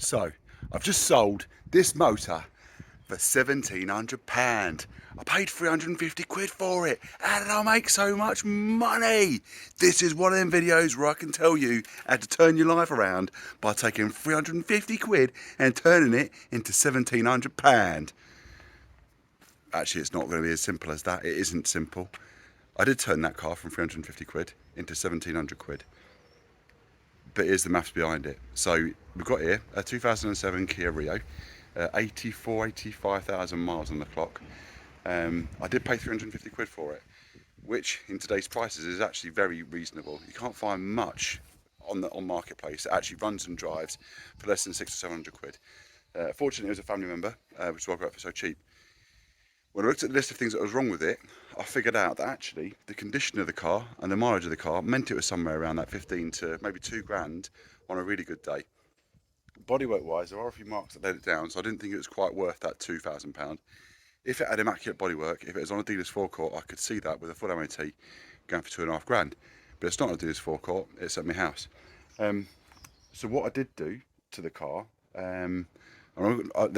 So, I've just sold this motor for £1,700. I paid 350 quid for it. How did I make so much money? This is one of them videos where I can tell you how to turn your life around by taking 350 quid and turning it into £1,700. Actually, it's not going to be as simple as that. It isn't simple. I did turn that car from 350 quid into 1,700 quid. But here's the maths behind it. So we've got here a 2007 Kia Rio, 85,000 miles on the clock. I did pay 350 quid for it, which in today's prices is actually very reasonable. You can't find much on marketplace that actually runs and drives for less than 600 or 700 quid. Fortunately, it was a family member, which is why I got it for so cheap. When I looked at the list of things that was wrong with it, I figured out that actually the condition of the car and the mileage of the car meant it was somewhere around that 15 to maybe 2 grand on a really good day. Bodywork wise, there are a few marks that let it down, so I didn't think it was quite worth that £2,000. If it had immaculate bodywork, if it was on a dealer's forecourt, I could see that with a full MOT going for 2.5 grand. But it's not a dealer's forecourt, it's at my house. So what I did do to the car, there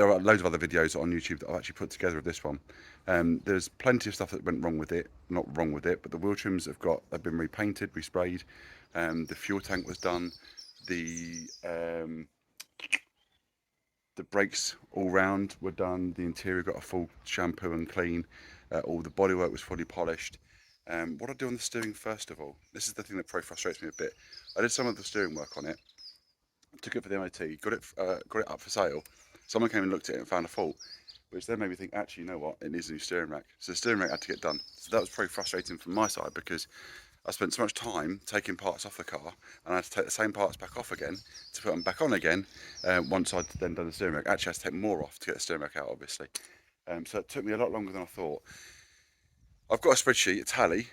are loads of other videos on YouTube that I've actually put together of this one. There's plenty of stuff that went wrong with it, not wrong with it, but the wheel trims have been repainted, resprayed. The fuel tank was done. The brakes all round were done. The interior got a full shampoo and clean. All the bodywork was fully polished. What I do on the steering first of all, this is the thing that probably frustrates me a bit. I did some of the steering work on it, took it for the MOT, got it up for sale. Someone came and looked at it and found a fault, which then made me think, actually, you know what, it needs a new steering rack. So the steering rack had to get done. So that was probably frustrating from my side because I spent so much time taking parts off the car and I had to take the same parts back off again to put them back on again once I'd then done the steering rack. Actually, I had to take more off to get the steering rack out, obviously. So it took me a lot longer than I thought. I've got a spreadsheet, a tally.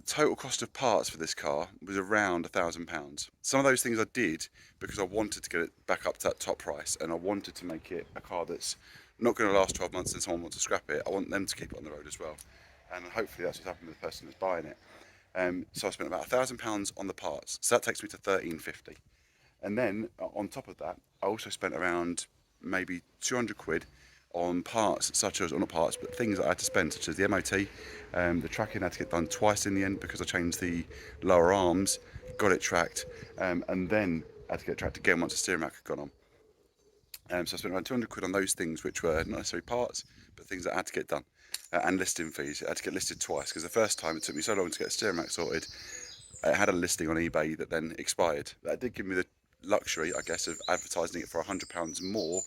Total cost of parts for this car was around £1,000. Some of those things I did because I wanted to get it back up to that top price and I wanted to make it a car that's not going to last 12 months and someone wants to scrap it. I want them to keep it on the road as well. And hopefully that's what's happened with the person that's buying it. So I spent about £1,000 on the parts. So that takes me to £1,350. And then on top of that, I also spent around maybe 200 quid on parts, such as, or not parts, but things that I had to spend, such as the MOT. The tracking had to get done twice in the end because I changed the lower arms, got it tracked, and then had to get tracked again once the steering rack had gone on. So I spent around 200 quid on those things, which were not necessarily parts, but things that had to get done. And listing fees. It had to get listed twice because the first time it took me so long to get the steering rack sorted. It had a listing on eBay that then expired. That did give me the luxury, I guess, of advertising it for £100 more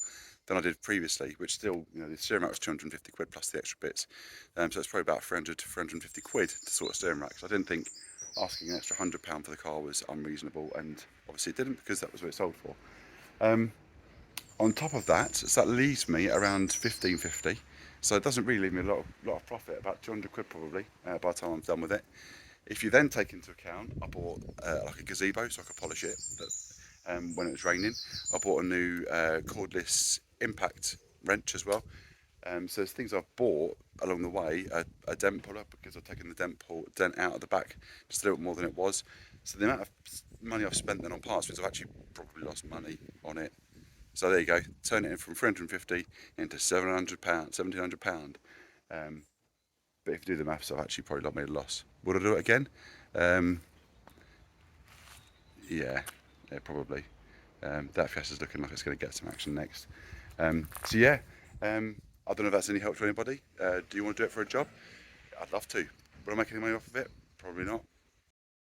than I did previously, which still, you know, the steering rack was 250 quid plus the extra bits. So it's probably about 300 to 350 quid to sort a steering rack. So I didn't think asking an extra £100 for the car was unreasonable, and obviously it didn't because that was what it sold for. On top of that, so that leaves me around 1550. So it doesn't really leave me a lot of profit, about 200 quid probably by the time I'm done with it. If you then take into account, I bought like a gazebo so I could polish it when it was raining. I bought a new cordless impact wrench as well. So there's things I've bought along the way, a dent puller because I've taken the dent out of the back just a little bit more than it was. So the amount of money I've spent then on parts means I've actually probably lost money on it. So there you go, turn it in from 350 into £700, £1,700. But if you do the maths, I've actually probably not made a loss. Would I do it again? Yeah, probably. That Fiesta's looking like it's going to get some action next. So yeah, I don't know if that's any help to anybody. Do you want to do it for a job? I'd love to. Will I make any money off of it? Probably not.